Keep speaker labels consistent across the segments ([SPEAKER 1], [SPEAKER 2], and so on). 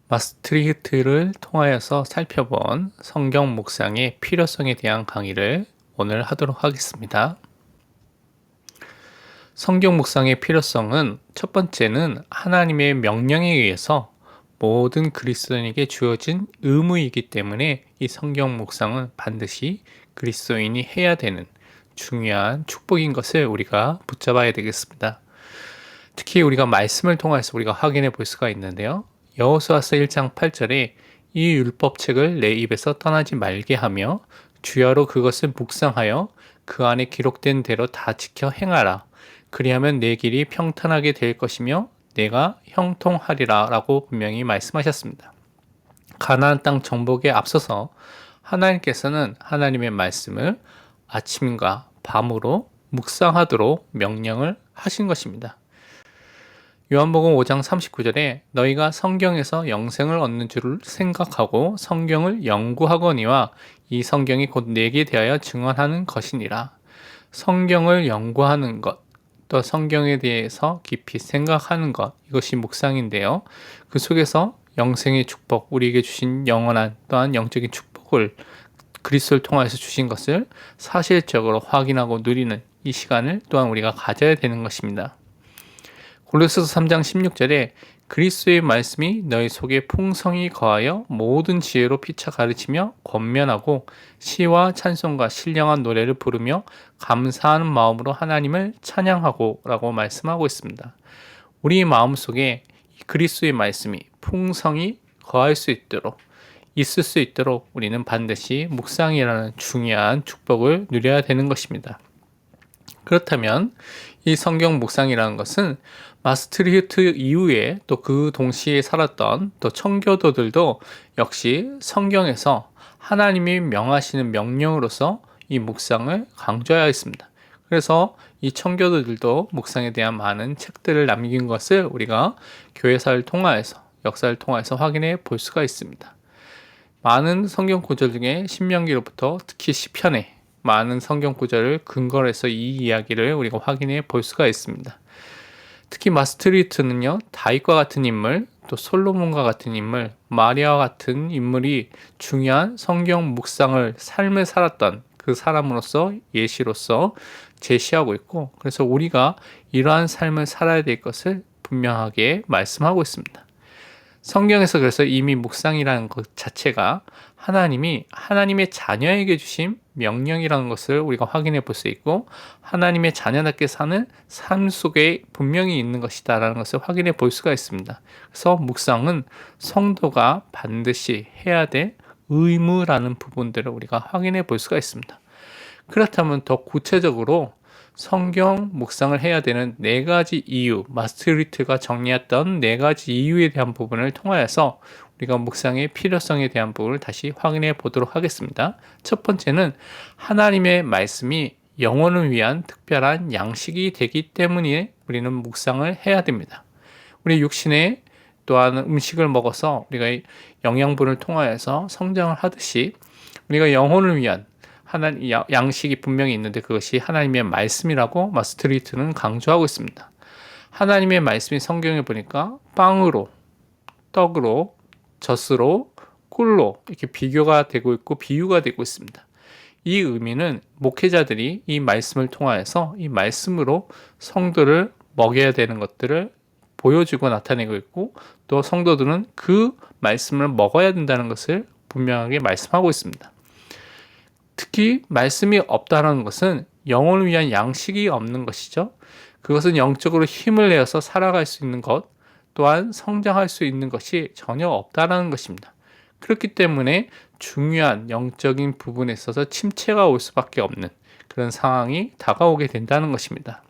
[SPEAKER 1] 마스트리히트를 통하여서 살펴본 성경 묵상의 필요성에 대한 강의를 오늘 하도록 하겠습니다. 성경 묵상의 필요성은 첫 번째는 하나님의 명령에 의해서 모든 그리스도인에게 주어진 의무이기 때문에 이 성경 묵상은 반드시 그리스도인이 해야 되는 중요한 축복인 것을 우리가 붙잡아야 되겠습니다. 특히 우리가 말씀을 통해서 우리가 확인해 볼 수가 있는데요. 여호수아서 1장 8절에 이 율법책을 내 입에서 떠나지 말게 하며 주야로 그것을 묵상하여 그 안에 기록된 대로 다 지켜 행하라. 그리하면 내 길이 평탄하게 될 것이며 내가 형통하리라 라고 분명히 말씀하셨습니다. 가나안 땅 정복에 앞서서 하나님께서는 하나님의 말씀을 아침과 밤으로 묵상하도록 명령을 하신 것입니다. 요한복음 5장 39절에 너희가 성경에서 영생을 얻는 줄을 생각하고 성경을 연구하거니와 이 성경이 곧 내게 대하여 증언하는 것이니라. 성경을 연구하는 것, 또 성경에 대해서 깊이 생각하는 것, 이것이 묵상인데요. 그 속에서 영생의 축복, 우리에게 주신 영원한 또한 영적인 축복을 그리스도를 통해서 주신 것을 사실적으로 확인하고 누리는 이 시간을 또한 우리가 가져야 되는 것입니다. 골로새서 3장 16절에 그리스도의 말씀이 너희 속에 풍성히 거하여 모든 지혜로 피차 가르치며 권면하고 시와 찬송과 신령한 노래를 부르며 감사하는 마음으로 하나님을 찬양하고 라고 말씀하고 있습니다. 우리 마음속에 그리스도의 말씀이 풍성히 거할 수 있도록 있을 수 있도록 우리는 반드시 묵상이라는 중요한 축복을 누려야 되는 것입니다. 그렇다면 이 성경 묵상이라는 것은 마스트리히트 이후에 또 그 동시에 살았던 또 청교도들도 역시 성경에서 하나님이 명하시는 명령으로서 이 묵상을 강조하였습니다. 그래서 이 청교도들도 묵상에 대한 많은 책들을 남긴 것을 우리가 교회사를 통하여서 역사를 통해서 확인해 볼 수가 있습니다. 많은 성경 구절 중에 신명기로부터 특히 시편에 많은 성경 구절을 근거로 해서 이 이야기를 우리가 확인해 볼 수가 있습니다. 특히 마스트리히트는요, 다윗과 같은 인물, 또 솔로몬과 같은 인물, 마리아와 같은 인물이 중요한 성경 묵상을 삶을 살았던 그 사람으로서 예시로서 제시하고 있고, 그래서 우리가 이러한 삶을 살아야 될 것을 분명하게 말씀하고 있습니다. 성경에서 그래서 이미 묵상이라는 것 자체가 하나님이 하나님의 자녀에게 주신 명령이라는 것을 우리가 확인해 볼 수 있고 하나님의 자녀답게 사는 삶 속에 분명히 있는 것이다라는 것을 확인해 볼 수가 있습니다. 그래서 묵상은 성도가 반드시 해야 될 의무라는 부분들을 우리가 확인해 볼 수가 있습니다. 그렇다면 더 구체적으로 성경 묵상을 해야 되는 네 가지 이유, 마스트리히트가 정리했던 네 가지 이유에 대한 부분을 통하여서 우리가 묵상의 필요성에 대한 부분을 다시 확인해 보도록 하겠습니다. 첫 번째는 하나님의 말씀이 영혼을 위한 특별한 양식이 되기 때문에 우리는 묵상을 해야 됩니다. 우리 육신의 또한 음식을 먹어서 우리가 영양분을 통하여서 성장을 하듯이 우리가 영혼을 위한 하나님 양식이 분명히 있는데 그것이 하나님의 말씀이라고 마스트리히트는 강조하고 있습니다. 하나님의 말씀이 성경에 보니까 빵으로, 떡으로, 젖으로, 꿀로 이렇게 비교가 되고 있고 비유가 되고 있습니다. 이 의미는 목회자들이 이 말씀을 통하여서 이 말씀으로 성도를 먹여야 되는 것들을 보여주고 나타내고 있고 또 성도들은 그 말씀을 먹어야 된다는 것을 분명하게 말씀하고 있습니다. 특히 말씀이 없다는 것은 영혼을 위한 양식이 없는 것이죠. 그것은 영적으로 힘을 내어서 살아갈 수 있는 것, 또한 성장할 수 있는 것이 전혀 없다는 것입니다. 그렇기 때문에 중요한 영적인 부분에 있어서 침체가 올 수밖에 없는 그런 상황이 다가오게 된다는 것입니다.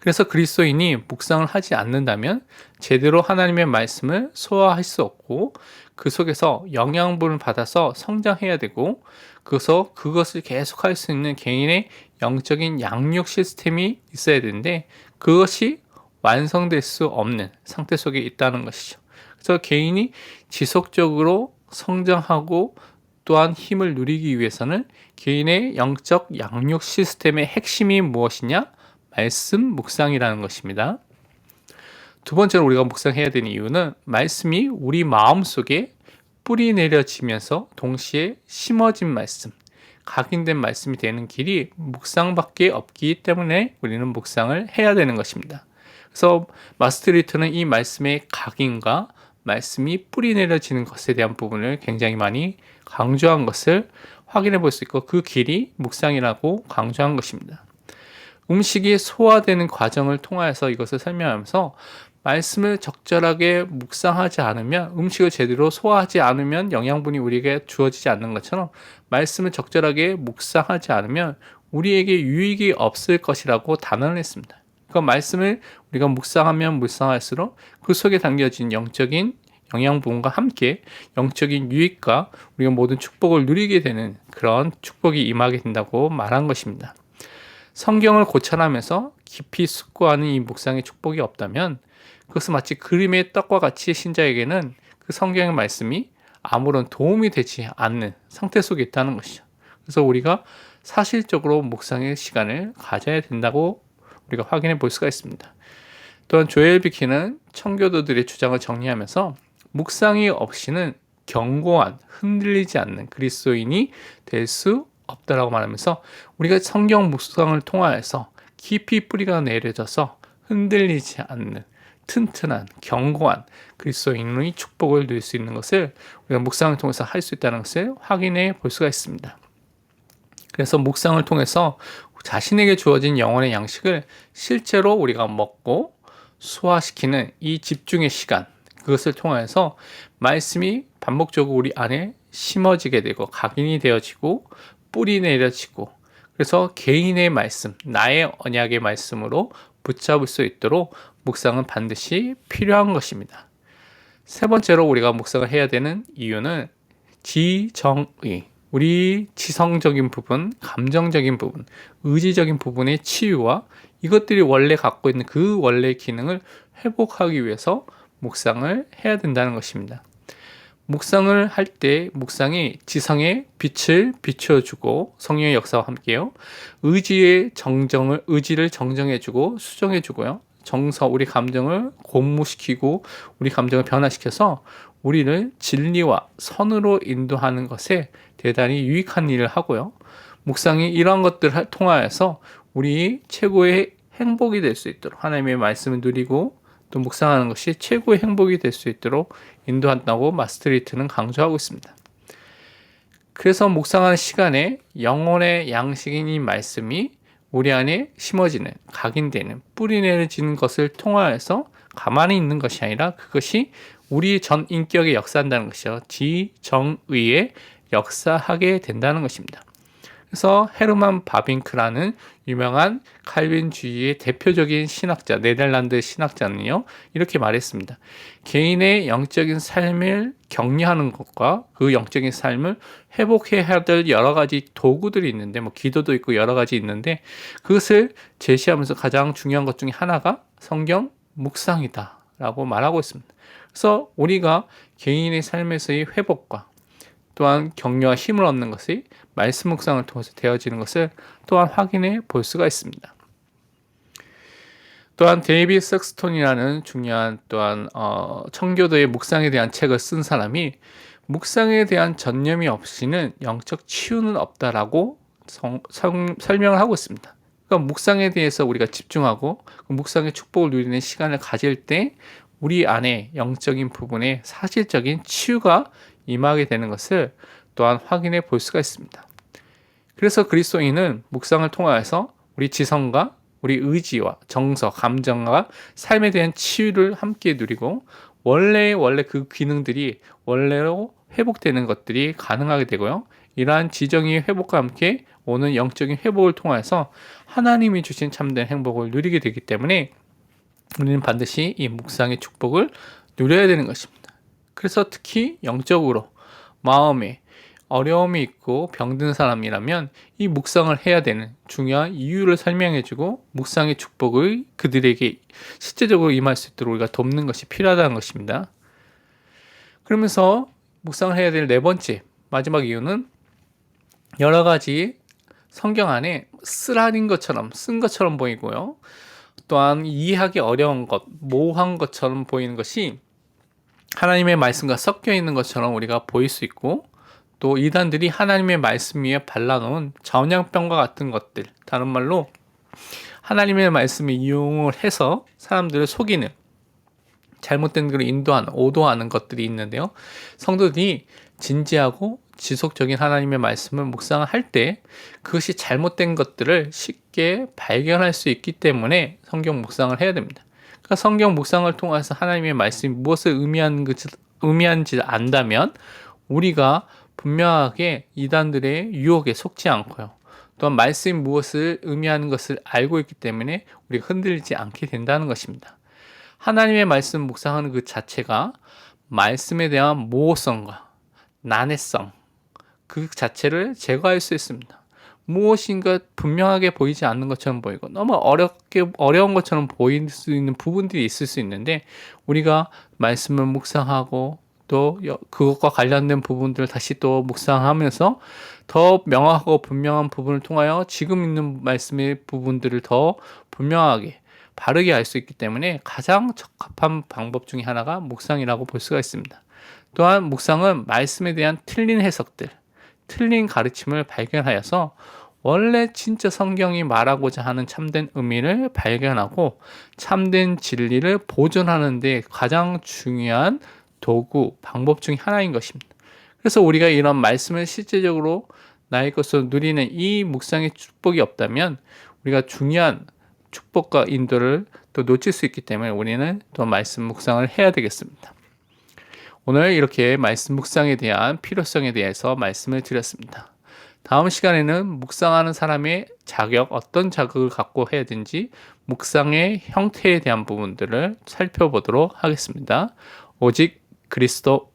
[SPEAKER 1] 그래서 그리스도인이 묵상을 하지 않는다면 제대로 하나님의 말씀을 소화할 수 없고 그 속에서 영양분을 받아서 성장해야 되고 그래서 그것을 계속할 수 있는 개인의 영적인 양육 시스템이 있어야 되는데 그것이 완성될 수 없는 상태 속에 있다는 것이죠. 그래서 개인이 지속적으로 성장하고 또한 힘을 누리기 위해서는 개인의 영적 양육 시스템의 핵심이 무엇이냐? 말씀 묵상이라는 것입니다. 두 번째로 우리가 묵상해야 되는 이유는 말씀이 우리 마음속에 뿌리 내려지면서 동시에 심어진 말씀, 각인된 말씀이 되는 길이 묵상밖에 없기 때문에 우리는 묵상을 해야 되는 것입니다. 그래서 마스터리트는 이 말씀의 각인과 말씀이 뿌리 내려지는 것에 대한 부분을 굉장히 많이 강조한 것을 확인해 볼 수 있고, 그 길이 묵상이라고 강조한 것입니다. 음식이 소화되는 과정을 통하여서 이것을 설명하면서 말씀을 적절하게 묵상하지 않으면, 음식을 제대로 소화하지 않으면 영양분이 우리에게 주어지지 않는 것처럼 말씀을 적절하게 묵상하지 않으면 우리에게 유익이 없을 것이라고 단언을 했습니다. 그 말씀을 우리가 묵상하면 묵상할수록 그 속에 담겨진 영적인 영양분과 함께 영적인 유익과 우리가 모든 축복을 누리게 되는 그런 축복이 임하게 된다고 말한 것입니다. 성경을 고찰하면서 깊이 숙고하는 이 묵상의 축복이 없다면 그것은 마치 그림의 떡과 같이 신자에게는 그 성경의 말씀이 아무런 도움이 되지 않는 상태 속에 있다는 것이죠. 그래서 우리가 사실적으로 묵상의 시간을 가져야 된다고 우리가 확인해 볼 수가 있습니다. 또한 조엘 비키는 청교도들의 주장을 정리하면서 묵상이 없이는 견고한, 흔들리지 않는 그리스도인이 될 수 없다라고 말하면서 우리가 성경 묵상을 통하여서 깊이 뿌리가 내려져서 흔들리지 않는 튼튼한, 견고한 그리스도인의 축복을 누릴 수 있는 것을 우리가 묵상을 통해서 할 수 있다는 것을 확인해 볼 수가 있습니다. 그래서 묵상을 통해서 자신에게 주어진 영혼의 양식을 실제로 우리가 먹고 소화시키는 이 집중의 시간, 그것을 통해서 말씀이 반복적으로 우리 안에 심어지게 되고 각인이 되어지고 뿌리 내려지고, 그래서 개인의 말씀, 나의 언약의 말씀으로 붙잡을 수 있도록 묵상은 반드시 필요한 것입니다. 세 번째로 우리가 묵상을 해야 되는 이유는 지정의, 우리 지성적인 부분, 감정적인 부분, 의지적인 부분의 치유와 이것들이 원래 갖고 있는 그 원래의 기능을 회복하기 위해서 묵상을 해야 된다는 것입니다. 묵상을 할 때 묵상이 지성의 빛을 비춰주고, 성령의 역사와 함께요, 의지를 정정해주고 수정해주고요, 정서, 우리 감정을 고무시키고 우리 감정을 변화시켜서 우리를 진리와 선으로 인도하는 것에 대단히 유익한 일을 하고요, 묵상이 이러한 것들을 통하여서 우리 최고의 행복이 될 수 있도록, 하나님의 말씀을 누리고 또 묵상하는 것이 최고의 행복이 될 수 있도록 인도한다고 마스터리트는 강조하고 있습니다. 그래서 묵상하는 시간에 영혼의 양식인 이 말씀이 우리 안에 심어지는, 각인되는, 뿌리 내려지는 것을 통하여서 가만히 있는 것이 아니라 그것이 우리 전 인격에 역사한다는 것이죠. 지정의에 역사하게 된다는 것입니다. 그래서 헤르만 바빙크라는 유명한 칼빈주의의 대표적인 신학자, 네덜란드 신학자는요, 이렇게 말했습니다. 개인의 영적인 삶을 격려하는 것과 그 영적인 삶을 회복해야 될 여러 가지 도구들이 있는데, 기도도 있고 여러 가지 있는데, 그것을 제시하면서 가장 중요한 것 중에 하나가 성경 묵상이다 라고 말하고 있습니다. 그래서 우리가 개인의 삶에서의 회복과 또한 격려와 힘을 얻는 것이 말씀 묵상을 통해서 되어지는 것을 또한 확인해 볼 수가 있습니다. 또한 데이비드 섹스톤이라는 중요한 또한 청교도의 묵상에 대한 책을 쓴 사람이 묵상에 대한 전념이 없이는 영적 치유는 없다라고 설명을 하고 있습니다. 그러니까 묵상에 대해서 우리가 집중하고 그 묵상의 축복을 누리는 시간을 가질 때 우리 안에 영적인 부분에 사실적인 치유가 임하게 되는 것을 또한 확인해 볼 수가 있습니다. 그래서 그리스도인은 묵상을 통하여서 우리 지성과 우리 의지와 정서, 감정과 삶에 대한 치유를 함께 누리고 원래 그 기능들이 원래로 회복되는 것들이 가능하게 되고요. 이러한 지정의 회복과 함께 오는 영적인 회복을 통해서 하나님이 주신 참된 행복을 누리게 되기 때문에 우리는 반드시 이 묵상의 축복을 누려야 되는 것입니다. 그래서 특히 영적으로 마음에 어려움이 있고 병든 사람이라면 이 묵상을 해야 되는 중요한 이유를 설명해주고 묵상의 축복을 그들에게 실제적으로 임할 수 있도록 우리가 돕는 것이 필요하다는 것입니다. 그러면서 묵상을 해야 될 네 번째 마지막 이유는 여러 가지 성경 안에 쓴 것처럼 보이고요, 또한 이해하기 어려운 것, 모호한 것처럼 보이는 것이 하나님의 말씀과 섞여 있는 것처럼 우리가 보일 수 있고, 또 이단들이 하나님의 말씀 위에 발라놓은 전염병과 같은 것들, 다른 말로 하나님의 말씀을 이용을 해서 사람들을 속이는, 잘못된 길로 인도하는, 오도하는 것들이 있는데요. 성도들이 진지하고 지속적인 하나님의 말씀을 묵상할 때 그것이 잘못된 것들을 쉽게 발견할 수 있기 때문에 성경 묵상을 해야 됩니다. 그러니까 성경 묵상을 통해서 하나님의 말씀이 무엇을 의미하는지 안다면 우리가 분명하게 이단들의 유혹에 속지 않고요. 또한 말씀이 무엇을 의미하는 것을 알고 있기 때문에 우리가 흔들리지 않게 된다는 것입니다. 하나님의 말씀 묵상하는 그 자체가 말씀에 대한 모호성과 난해성, 그 자체를 제거할 수 있습니다. 무엇인가 분명하게 보이지 않는 것처럼 보이고 너무 어려운 것처럼 보일 수 있는 부분들이 있을 수 있는데, 우리가 말씀을 묵상하고 또 그것과 관련된 부분들을 다시 또 묵상하면서 더 명확하고 분명한 부분을 통하여 지금 있는 말씀의 부분들을 더 분명하게 바르게 알 수 있기 때문에 가장 적합한 방법 중에 하나가 묵상이라고 볼 수가 있습니다. 또한 묵상은 말씀에 대한 틀린 해석들, 틀린 가르침을 발견하여서 원래 진짜 성경이 말하고자 하는 참된 의미를 발견하고 참된 진리를 보존하는 데 가장 중요한 도구, 방법 중에 하나인 것입니다. 그래서 우리가 이런 말씀을 실제적으로 나의 것으로 누리는 이 묵상의 축복이 없다면 우리가 중요한 축복과 인도를 또 놓칠 수 있기 때문에 우리는 또 말씀 묵상을 해야 되겠습니다. 오늘 이렇게 말씀 묵상에 대한 필요성에 대해서 말씀을 드렸습니다. 다음 시간에는 묵상하는 사람의 자격, 어떤 자격을 갖고 해야 되는지 묵상의 형태에 대한 부분들을 살펴보도록 하겠습니다. 오직 그리스도